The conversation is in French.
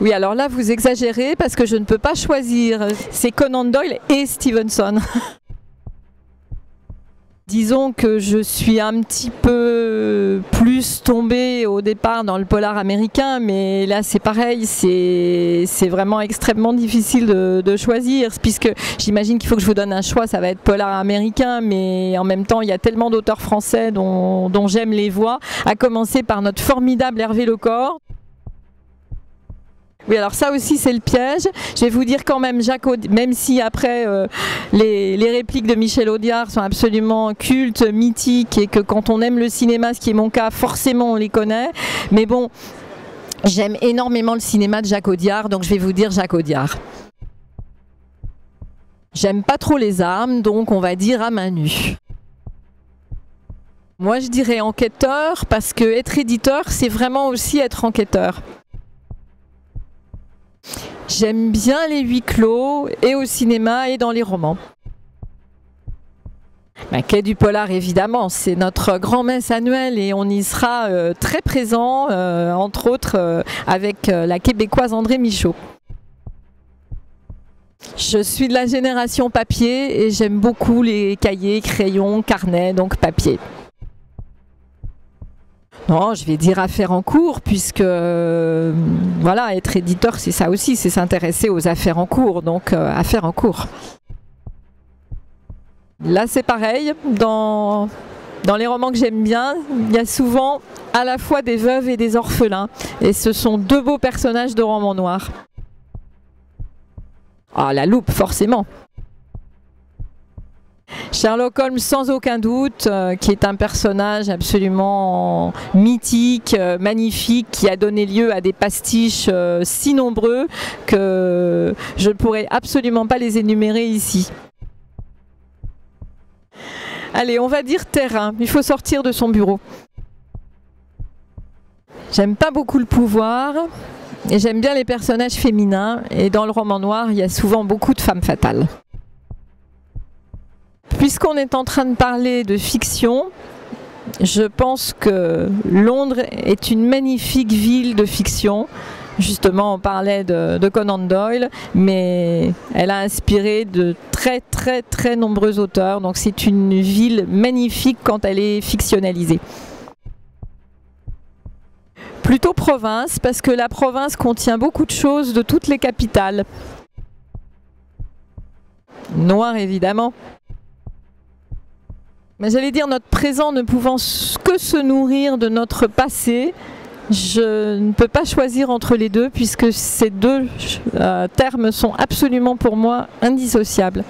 Oui, alors là, vous exagérez parce que je ne peux pas choisir. C'est Conan Doyle et Stevenson. Disons que je suis un petit peu plus tombée au départ dans le polar américain, mais là c'est pareil, c'est vraiment extrêmement difficile de choisir, puisque j'imagine qu'il faut que je vous donne un choix, ça va être polar américain, mais en même temps il y a tellement d'auteurs français dont j'aime les voix, à commencer par notre formidable Hervé Lecor. Oui, alors ça aussi c'est le piège. Je vais vous dire quand même Jacques Audiard, même si après les répliques de Michel Audiard sont absolument cultes, mythiques, et que quand on aime le cinéma, ce qui est mon cas, forcément on les connaît. Mais bon, j'aime énormément le cinéma de Jacques Audiard, donc je vais vous dire Jacques Audiard. J'aime pas trop les armes, donc on va dire à main nue. Moi je dirais enquêteur, parce que être éditeur, c'est vraiment aussi être enquêteur. J'aime bien les huis clos, et au cinéma et dans les romans. Quai du Polar, évidemment, c'est notre grand-messe annuelle et on y sera très présent, entre autres avec la québécoise André Michaud. Je suis de la génération papier et j'aime beaucoup les cahiers, crayons, carnets, donc papier. Non, je vais dire affaires en cours, puisque voilà, être éditeur, c'est ça aussi, c'est s'intéresser aux affaires en cours, donc affaires en cours. Là, c'est pareil, dans les romans que j'aime bien, il y a souvent à la fois des veuves et des orphelins, et ce sont deux beaux personnages de romans noirs. Ah, la loupe, forcément. Sherlock Holmes, sans aucun doute, qui est un personnage absolument mythique, magnifique, qui a donné lieu à des pastiches si nombreux que je ne pourrais absolument pas les énumérer ici. Allez, on va dire terrain, il faut sortir de son bureau. J'aime pas beaucoup le pouvoir et j'aime bien les personnages féminins, et dans le roman noir, il y a souvent beaucoup de femmes fatales. Puisqu'on est en train de parler de fiction, je pense que Londres est une magnifique ville de fiction. Justement, on parlait de Conan Doyle, mais elle a inspiré de très nombreux auteurs. Donc c'est une ville magnifique quand elle est fictionnalisée. Plutôt province, parce que la province contient beaucoup de choses de toutes les capitales. Noir, évidemment. Mais j'allais dire, notre présent ne pouvant que se nourrir de notre passé, je ne peux pas choisir entre les deux, puisque ces deux termes sont absolument pour moi indissociables.